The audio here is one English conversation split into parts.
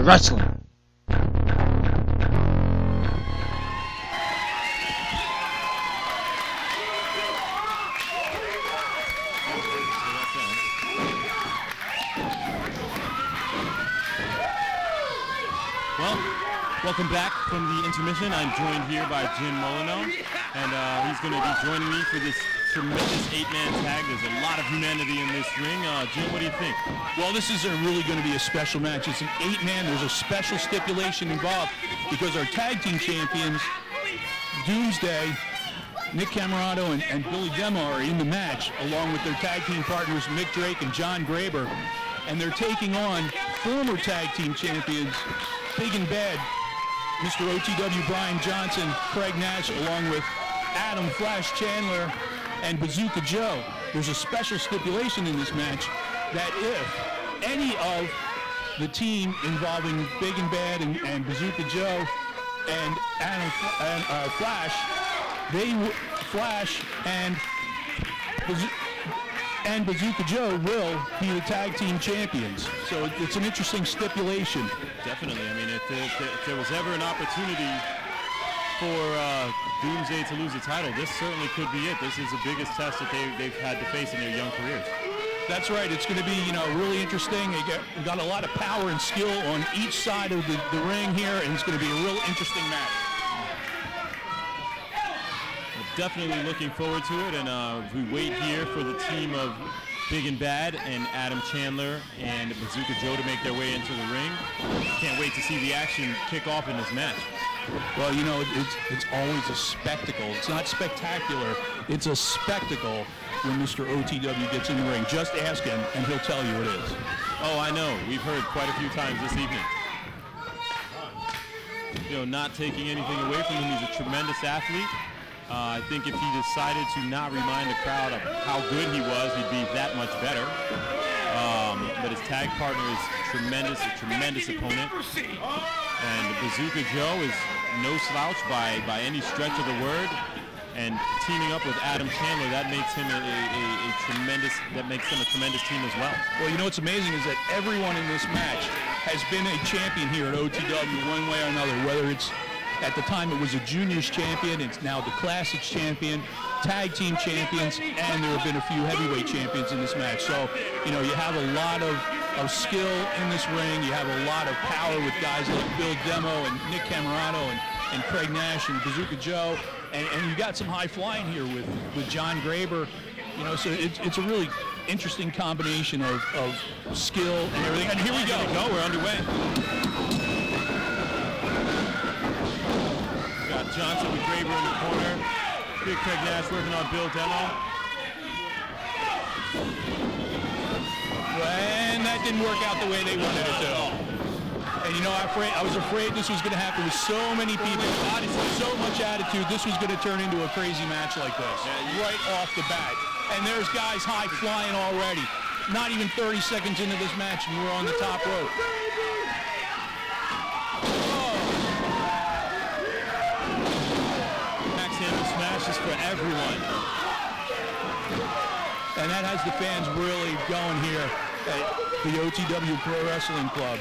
wrestling. Well, welcome back from the intermission. I'm joined here by Jim Molyneux, and he's going to be joining me for this tremendous 8-man tag. There's a lot of humanity in this ring. Jim, what do you think? Well, this is really going to be a special match. It's an 8-man. There's a special stipulation involved because our tag team champions, Doomsday, Nick Comoroto and Billy Demo, are in the match, along with their tag team partners, Mick Drake and John Graber. And they're taking on former tag team champions, Big and Bad, Mr. OTW Brian Johnson, Craig Nash, along with Adam Flash Chandler and Bazooka Joe. There's a special stipulation in this match that if any of the team involving Big and Bad and Bazooka Joe and Adam Flash, Flash and Bazooka Joe will be the tag team champions. So it's an interesting stipulation. Definitely. I mean, if there was ever an opportunity for Doomsday to lose the title, this certainly could be it. This is the biggest test that they've had to face in their young careers. That's right. It's going to be, really interesting. They got a lot of power and skill on each side of the ring here, and it's going to be a real interesting match. Definitely looking forward to it, and we wait here for the team of Big and Bad and Adam Chandler and Bazooka Joe to make their way into the ring. Can't wait to see the action kick off in this match. Well, it's always a spectacle. It's not spectacular. It's a spectacle when Mr. OTW gets in the ring. Just ask him, and he'll tell you it is. Oh, I know. We've heard quite a few times this evening. Not taking anything away from him. He's a tremendous athlete. I think if he decided to not remind the crowd of how good he was, he'd be that much better. But his tag partner is a tremendous opponent. And Bazooka Joe is no slouch by any stretch of the word. And teaming up with Adam Chandler, that makes him a tremendous team as well. Well, what's amazing is that everyone in this match has been a champion here at OTW one way or another, whether it's at the time it was a juniors champion, it's now the classics champion, tag team champions, and there have been a few heavyweight champions in this match. So, you have a lot of skill in this ring. You have a lot of power with guys like Bill Demo and Nick Comoroto and Craig Nash and Bazooka Joe. And you got some high flying here with John Graber. So it's a really interesting combination of skill and everything. And here we go. We're underway. Johnson with Graber in the corner. Big Craig Nash working on Bill Demo. And that didn't work out the way they wanted it to. And I was afraid this was going to happen with so many people, so much attitude. This was going to turn into a crazy match like this, right off the bat. And there's guys high flying already. Not even 30 seconds into this match, and we're on the top rope. Smashes for everyone. And that has the fans really going here at the OTW Pro Wrestling Club.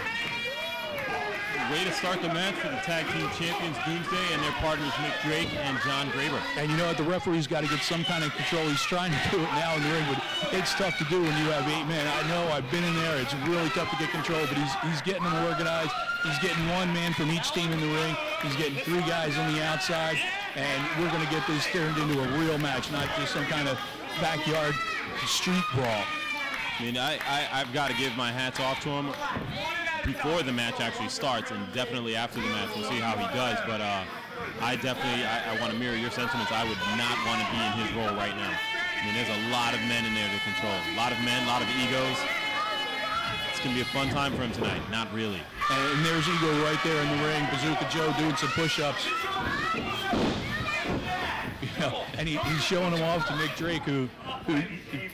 Way to start the match for the tag team champions Doomsday and their partners Mick Drake and John Graber. And the referee's got to get some kind of control. He's trying to do it now in the ring, but it's tough to do when you have 8 men. I know, I've been in there. It's really tough to get control, but he's getting them organized. He's getting 1 man from each team in the ring. He's getting 3 guys on the outside, and we're going to get this turned into a real match, not just some kind of backyard street brawl. I mean, I've got to give my hats off to him before the match actually starts, and definitely after the match. We'll see how he does, but I want to mirror your sentiments. I would not want to be in his role right now. I mean, there's a lot of men in there to control. A lot of men, a lot of egos. It's going to be a fun time for him tonight. Not really. And there's Ego right there in the ring. Bazooka Joe doing some push-ups. And he's showing them off to Mick Drake, who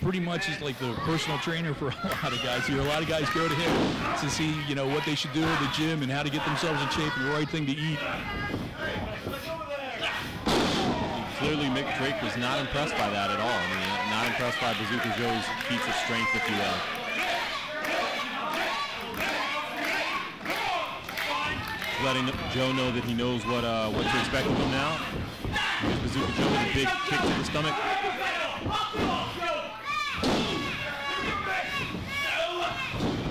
pretty much is like the personal trainer for a lot of guys here. A lot of guys go to him to see, what they should do at the gym and how to get themselves in shape and the right thing to eat. Clearly, Mick Drake was not impressed by that at all. I mean, not impressed by Bazooka Joe's feats of strength, if you will. letting Joe know that he knows what to expect of him now. Here's Bazooka Joe with a big kick to the stomach.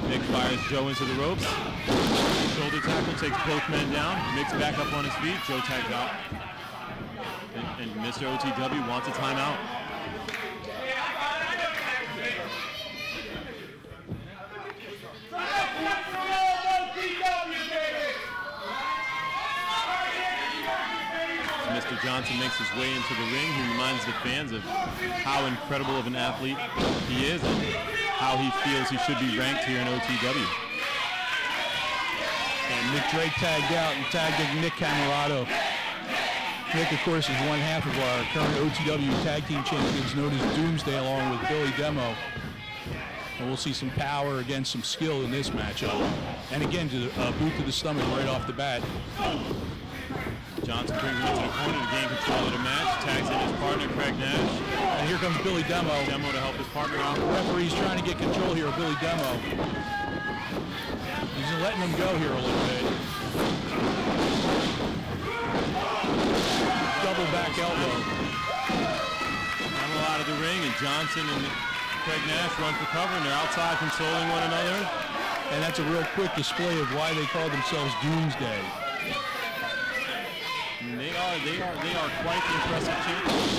Nick fires Joe into the ropes. Shoulder tackle takes both men down. Nick's back up on his feet. Joe tags out. And Mr. OTW wants a timeout. Mr. Johnson makes his way into the ring. He reminds the fans of how incredible of an athlete he is and how he feels he should be ranked here in OTW. And Nick Drake tagged out and tagged Nick Comoroto. Nick, of course, is one half of our current OTW tag team champions known as Doomsday, along with Billy Demo. And we'll see some power against some skill in this matchup. And again, to the boot to the stomach right off the bat. Johnson brings him into the corner to gain control of the match. Tags in his partner, Craig Nash. And here comes Billy Demo. Demo to help his partner out. The referee's trying to get control here of Billy Demo. He's letting him go here a little bit. Double back elbow. Demo out of the ring, and Johnson and Craig Nash run for cover, and they're outside consoling one another. And that's a real quick display of why they call themselves Doomsday. They are quite the impressive champions.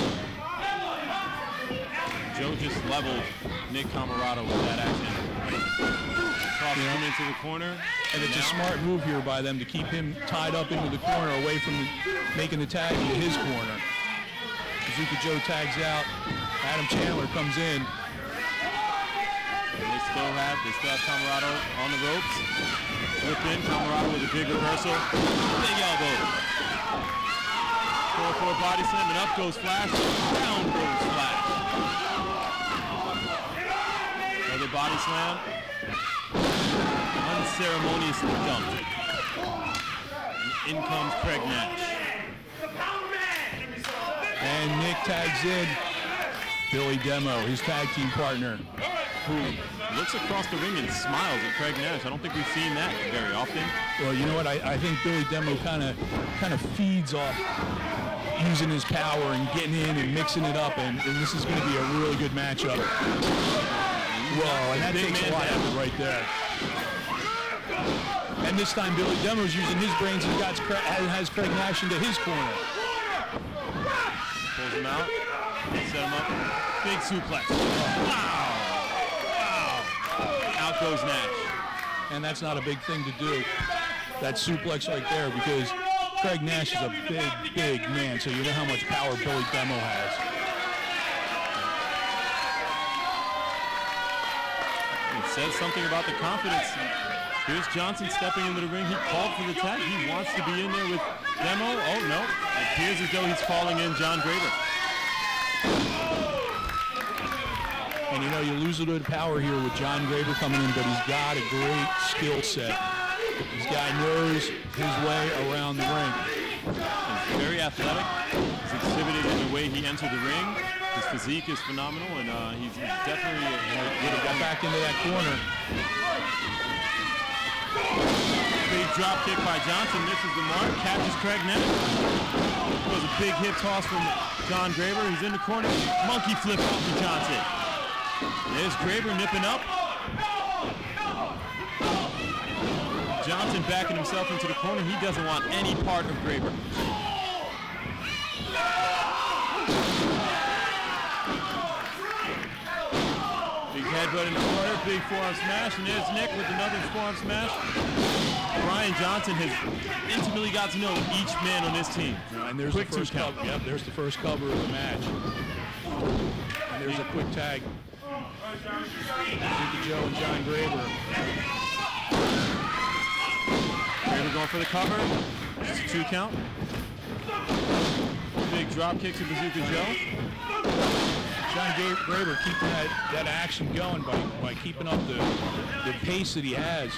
Joe just leveled Nick Comoroto with that action. Tossing him into the corner. And it's a smart move here by them to keep him tied up into the corner away from making the tag into his corner. Bazooka Joe tags out. Adam Chandler comes in. And they still have Comoroto on the ropes. Whip in, Comoroto with a big reversal. Big elbow. 4-4 body slam, and up goes Flash, down goes Flash. Another body slam. Unceremoniously dumped. And in comes Craig Nash. And Nick tags in Billy Demo, his tag team partner, who looks across the ring and smiles at Craig Nash. I don't think we've seen that very often. Well, you know what? I think Billy Demo kind of feeds off using his power and getting in and mixing it up, and this is going to be a really good matchup. Whoa, and that takes a lot out of it right there. And this time Billy Demo's using his brains and has Craig Nash into his corner. Pulls him out, set him up, big suplex. Wow! Out goes Nash. And that's not a big thing to do, that suplex right there, because Craig Nash is a big, big man, so you know how much power Billy Demo has. It says something about the confidence. Here's Johnson stepping into the ring. He called for the tag. He wants to be in there with Demo. Oh, no. It appears as though he's calling in John Graber. And, you know, you lose a little bit of power here with John Graber coming in, but he's got a great skill set. This guy knows his way around the ring. He's very athletic. He's exhibited in the way he entered the ring. His physique is phenomenal, and he's definitely would have got back into that corner. Big drop kick by Johnson, misses the mark, catches Craig Nash. Goes a big hip toss from John Graber. He's in the corner. Monkey flip off to Johnson. There's Graber nipping up. Johnson backing himself into the corner. He doesn't want any part of Graber. Big headbutt in the corner, big forearm smash, and there's Nick with another forearm smash. Brian Johnson has intimately got to know each man on this team. And there's the first cover. Yep, there's the first cover of the match. And there's a quick tag. Bazooka Joe and John Graber. Graber going for the cover. Just a 2 count. Big drop kick to Bazooka Joe. John Graber keeping that action going by keeping up the pace that he has.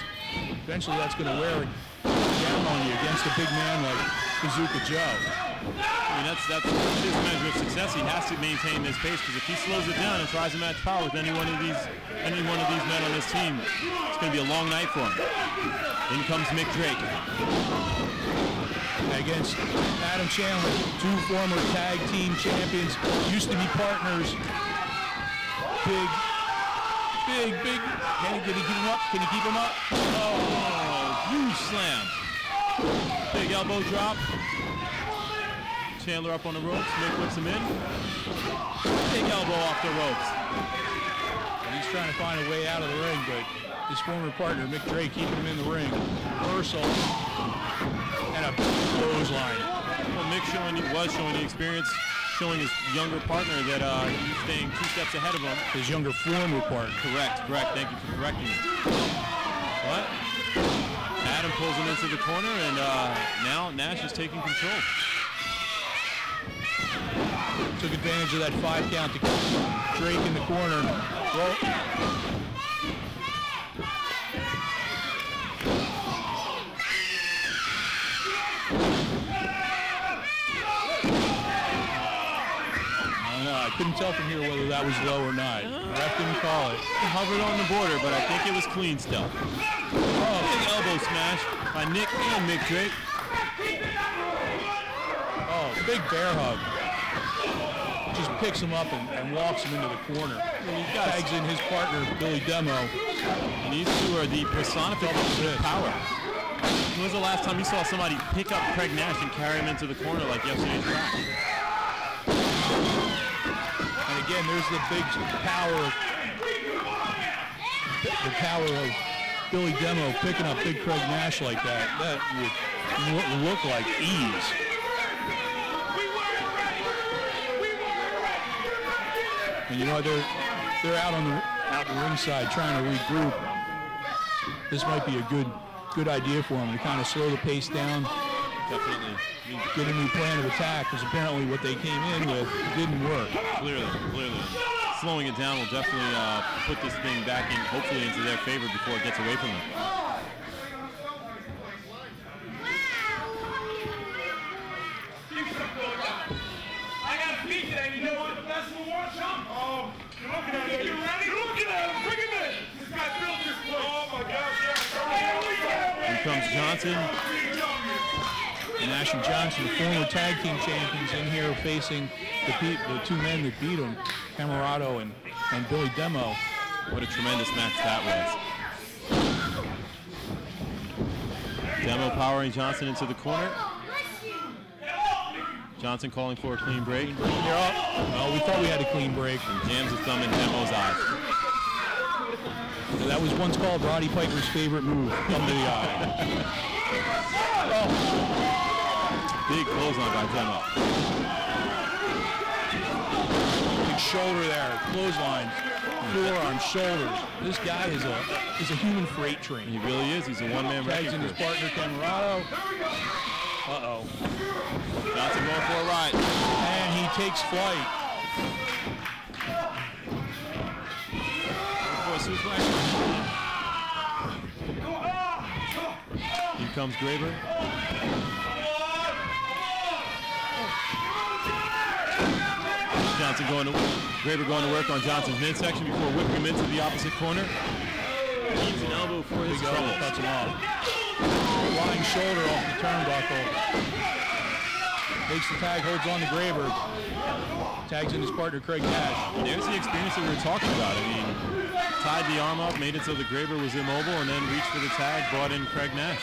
Eventually that's going to wear down on you against a big man like Bazooka Joe. I mean, that's his measure of success. He has to maintain this pace, because if he slows it down and tries to match power with any one of these men on this team, it's going to be a long night for him. In comes Mick Drake. Against Adam Chandler, two former tag team champions, used to be partners. Big. Can he keep him up? Can he keep him up? Oh, huge slam. Big elbow drop. Chandler up on the ropes. Mick whips him in. Big elbow off the ropes. And he's trying to find a way out of the ring, but his former partner, Mick Drake, keeping him in the ring. Reversal. And a clothesline. Well, Mick was showing the experience, showing his younger partner that he's staying 2 steps ahead of him. His younger former partner. Correct. Thank you for correcting me. But Adam pulls him into the corner, and now Nash is taking control. Took advantage of that 5 count to keep Drake in the corner. Well, I couldn't tell from here whether that was low or not. Ref didn't call it. He hovered on the border, but I think it was clean still. Oh, big elbow smash by Nick and Mick Drake. Oh, big bear hug. Just picks him up and walks him into the corner. Tags in his partner, Billy Demo. And these two are the personification of power. When was the last time you saw somebody pick up Craig Nash and carry him into the corner like yesterday's match? And again, there's the big power of Billy Demo picking up big Craig Nash like that. That would look like ease. And you know, they're out the ringside trying to regroup. This might be a good idea for them to kind of slow the pace down. Definitely. Get a new plan of attack, because apparently what they came in with didn't work. Clearly. Slowing it down will definitely put this thing back in, hopefully into their favor before it gets away from them. I got a beat today. You know what? The best one wants some. Oh, you're looking at him. You're looking at him. Bring him in. This guy built this place. Oh my gosh, yeah. Here comes Johnson. Nash and Johnson, the former tag team champions, in here facing the two men that beat them, Comoroto and Billy Demo. What a tremendous match that was. Demo powering Johnson into the corner. Johnson calling for a clean break. They're up. Oh, we thought we had a clean break. And jams his thumb in Demo's eye. That was once called Roddy Piper's favorite move, thumb to the eye. Oh. Big clothesline by Demo. Big shoulder there, clothesline, forearm, shoulders. This guy is a human freight train. He really is. He's a one-man wrecking Tags in his partner, Comoroto. Uh-oh. Johnson going for a ride. And he takes flight. For a suplex. Here comes Graber. Graber going to work on Johnson's midsection before whipping him into the opposite corner. Needs an elbow for his trouble. Cuts him off. Flying shoulder off the turnbuckle. Makes the tag, holds on to Graber. Tags in his partner, Craig Nash. There's the experience that we were talking about. I mean, tied the arm up, made it so the Graber was immobile, and then reached for the tag, brought in Craig Nash.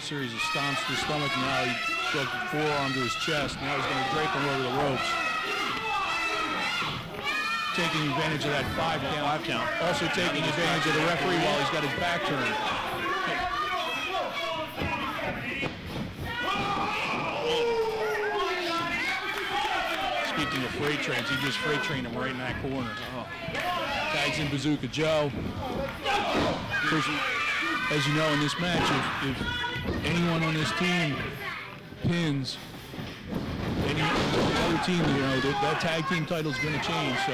Series of stomps to the stomach, and now he shoved the forearm to his chest. Now he's going to drape him over the ropes. Taking advantage of that 5 count. Also taking advantage of the referee while he's got his back turned. Speaking of freight trains, he just freight trained him right in that corner. Tags in Bazooka Joe. Of course, as you know, in this match, if anyone on this team pins any other team, you know, that tag team title is going to change. So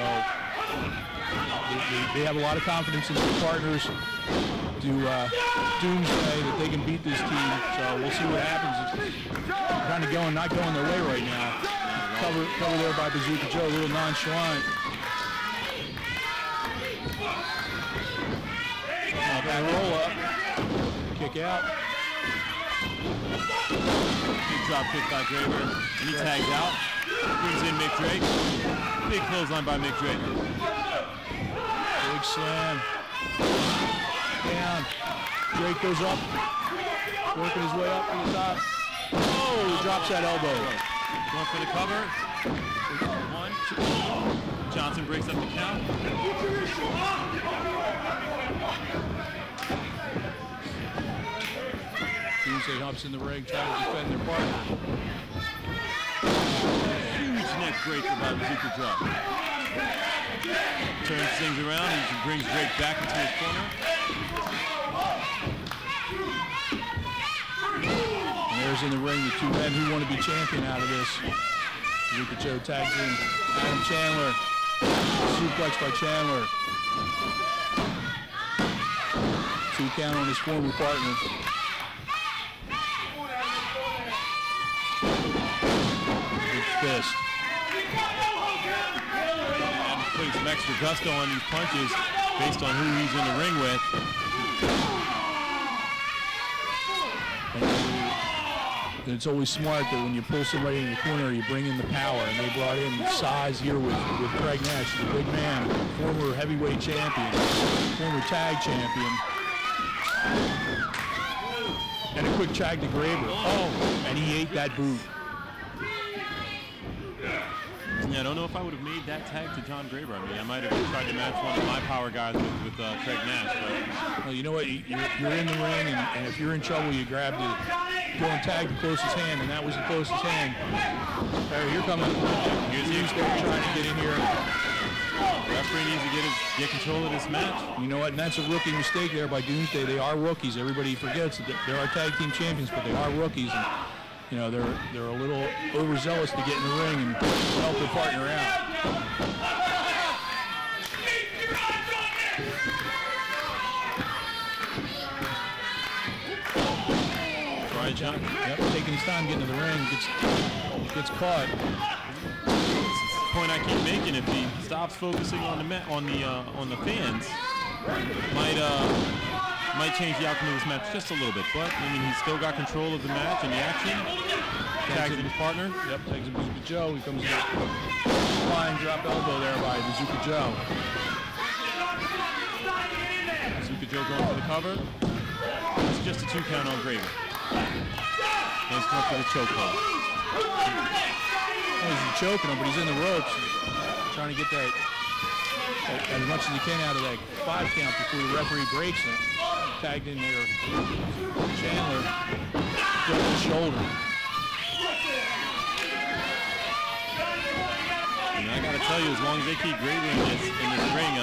They have a lot of confidence in their partners to Doomsday that they can beat this team. So we'll see what happens. It's kind of not going their way right now. Cover there by Bazooka Joe, a little nonchalant. Back roll up, kick out. Big drop kick by Graber, and he tags out. Brings in Mick Drake. Big clothesline by Mick Drake. Big slam. Down. Drake goes up, working his way up to the top. Oh, he drops that elbow. Going for the cover. 1, 2. Johnson breaks up the count. Tuesday hops in the ring, trying to defend their partner. Huge neck breaker by Bazooka Joe. Turns things around and brings Drake back into his corner. And there's in the ring the two men who want to be champion out of this. Bazooka Joe tags in Adam Chandler. Suplex by Chandler. 2 count on his former partner. Fist. And putting some extra gusto on these punches based on who he's in the ring with. And it's always smart that when you pull somebody in the corner, you bring in the power. And they brought in size here with Craig Nash, the big man, former heavyweight champion, former tag champion. And a quick tag to Graber. Oh, and he ate that boot. Yeah, I don't know if I would have made that tag to John Graber. I mean, I might have tried to match one of my power guys with Craig Nash. But. Well, you know what? You're in the ring, and if you're in trouble, you grab the go and tag the closest hand, and that was the closest hand. Here coming. Here's trying to get in here. Referee needs to get control of this match. You know what? And that's a rookie mistake there by Doomsday. They are rookies. Everybody forgets that there are tag team champions, but they are rookies. And, you know, they're a little overzealous to get in the ring and help their partner out. Brian Johnson. Yep, taking his time getting to the ring, gets caught. This is the point I keep making. If he stops focusing on the fans, might change the outcome of this match just a little bit. But I mean, he's still got control of the match and the action. Tags in his partner. Yep, tags in Bazooka Joe. He comes in. Flying drop elbow there by Bazooka Joe. Bazooka Joe going for the cover. It's just a 2 count on Graber. He's going for the chokehold. Well, he's choking him, but he's in the ropes. Trying to get that as much as he can out of that 5 count before the referee breaks it. Tagged in there. Chandler broke the shoulder. And I got to tell you, as long as they keep Graber in this ring,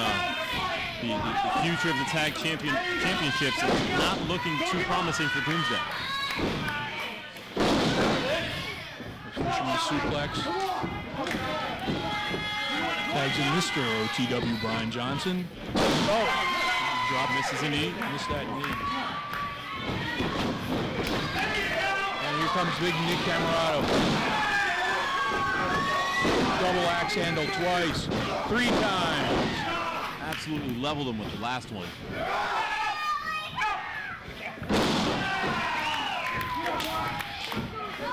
the future of the tag championships is not looking too promising for Doomsday. Fisherman suplex. Tags in Mr. OTW Brian Johnson. Oh! Drop, misses a knee. Missed that knee. And here comes big Nick Comoroto. Double axe handle twice. 3 times. Absolutely leveled him with the last one.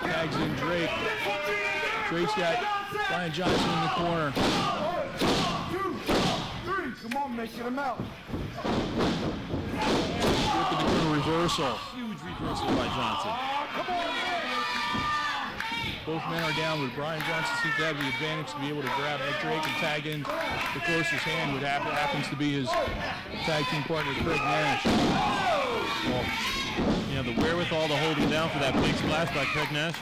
Tags in Drake. Drake's got Brian Johnson in the corner. 1, 2, 3. Come on, making him out. Look at the reversal. Huge reversal by Johnson. Both men are down, but Brian Johnson seems to have the advantage to be able to grab that Drake and tag in the closest hand, which happens to be his tag team partner, Craig Nash. Well, you know, the wherewithal to hold him down for that big splash by Craig Nash.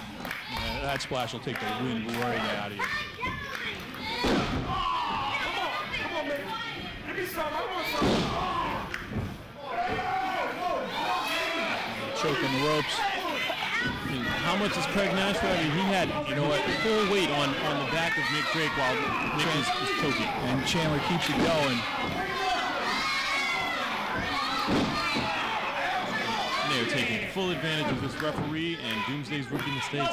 That splash will take the wind right out of you. Choke on the ropes. how much is Craig Nash? I mean, he had, you know, full weight on the back of Nick Drake while Nick was choking. And Chandler keeps it going. And they're taking full advantage of this referee and Doomsday's rookie mistakes.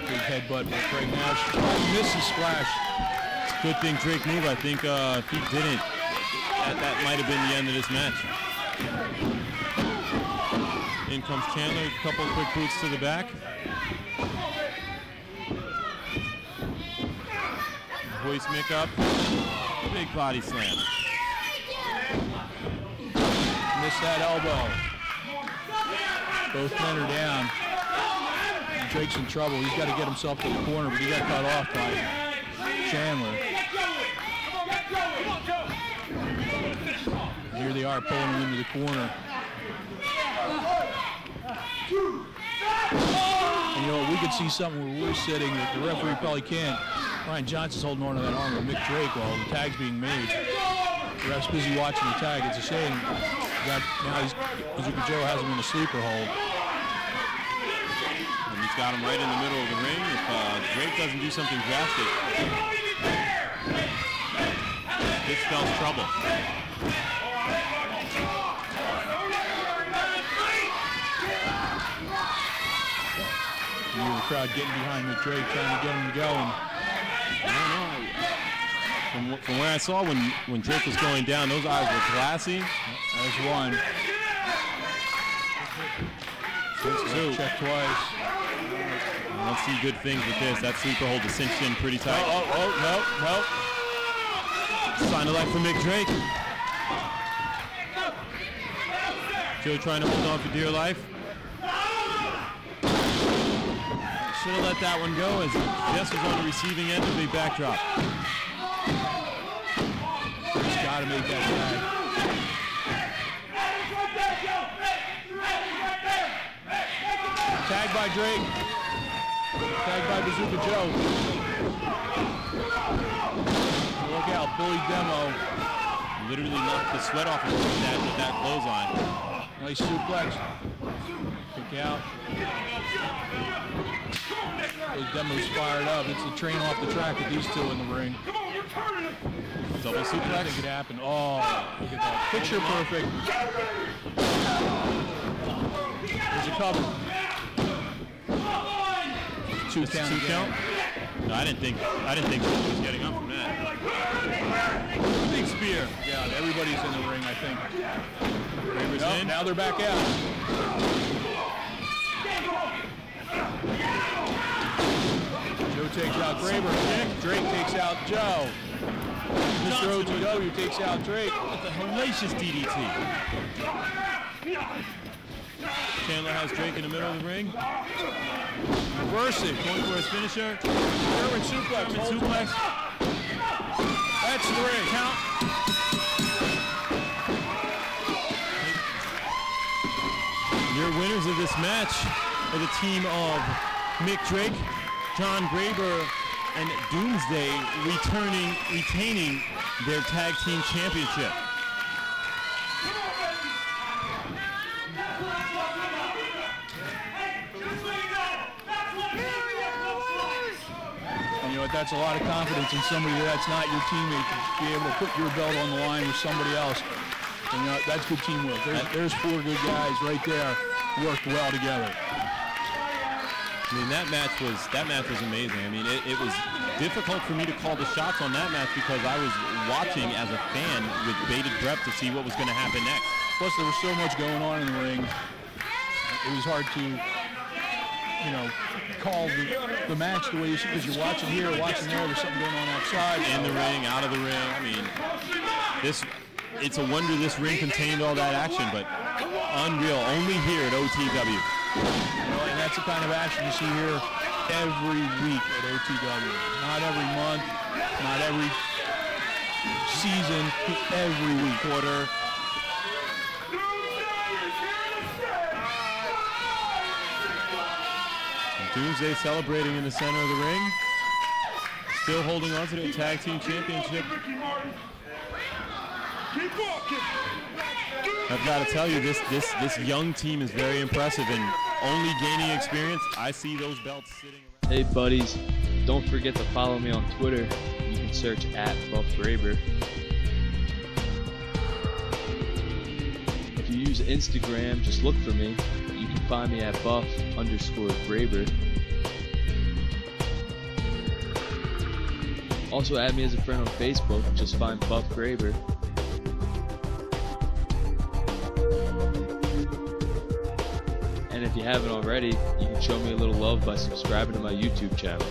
Big headbutt by Craig Nash. Misses splash. It's a good thing Drake moved. I think if he didn't, that might have been the end of this match. In comes Chandler, a couple quick boots to the back. Hoist Mick up, big body slam. Missed that elbow. Both men are down. Drake's in trouble. He's got to get himself to the corner, but he got cut off by Chandler. And here they are pulling him into the corner. And you know, we could see something where we're sitting that the referee probably can't. Ryan Johnson's holding on to that arm of Mick Drake while the tag's being made. The ref's busy watching the tag. It's a shame. Now Bazooka Joe has him in a sleeper hold. And he's got him right in the middle of the ring. If Drake doesn't do something drastic, this spells trouble. You hear the crowd getting behind Mick Drake, trying to get him going. I don't know. From where I saw when Drake was going down, those eyes were glassy. There's one. Two. Check twice. I don't see good things with this. That sleeper hold is cinched in pretty tight. No. Sign of life for Mick Drake. Joe trying to hold on for dear life. Should have let that one go as Jess was on the receiving end of a backdrop. He's got to make that tag. Tag by Drake. Tag by Bazooka Joe. Look out, Billy Demo. Literally knocked the sweat off of that clothesline. Nice suplex. Kick out. Billy Demo's fired up. It's the train off the track with these two in the ring. Double suplex. I think it happened. Oh, look at that. Picture perfect. There's a cover. Two count. No, I didn't think he was getting up from that. Big spear. Yeah, everybody's in the ring, I think. Nope, now they're back out. Joe takes out Graber. Drake takes out Joe. Mr. OTW takes out Drake. That's a hellacious DDT. Chandler has Drake in the middle of the ring. Reverse it. Going for his finisher. German suplex. That's 3. Count. Your winners of this match are the team of Mick Drake, John Graber, and Doomsday retaining their tag team championship. And you know what, that's a lot of confidence in somebody that's not your teammate to be able to put your belt on the line with somebody else. And you know, that's good teamwork. There's 4 good guys right there, worked well together. I mean, that match was amazing. I mean, it was difficult for me to call the shots on that match because I was watching as a fan with bated breath to see what was going to happen next. Plus, there was so much going on in the ring. It was hard to, you know, call the match the way you should, because you're watching here, watching there. There's something going on outside, in the ring, out of the ring. I mean, it's a wonder this ring contained all that action, but unreal. Only here at OTW. And that's the kind of action you see here every week at OTW. Not every month, not every season, every week. Quarter. And Doomsday celebrating in the center of the ring. Still holding on to their tag team championship. I've got to tell you, this young team is very impressive and only gaining experience. I see those belts sitting around. Hey buddies, don't forget to follow me on Twitter. You can search @BuffGraber. If you use Instagram, just look for me. You can find me at @Buff_Graber. Also add me as a friend on Facebook, just find Buff Graber. And if you haven't already, you can show me a little love by subscribing to my YouTube channel.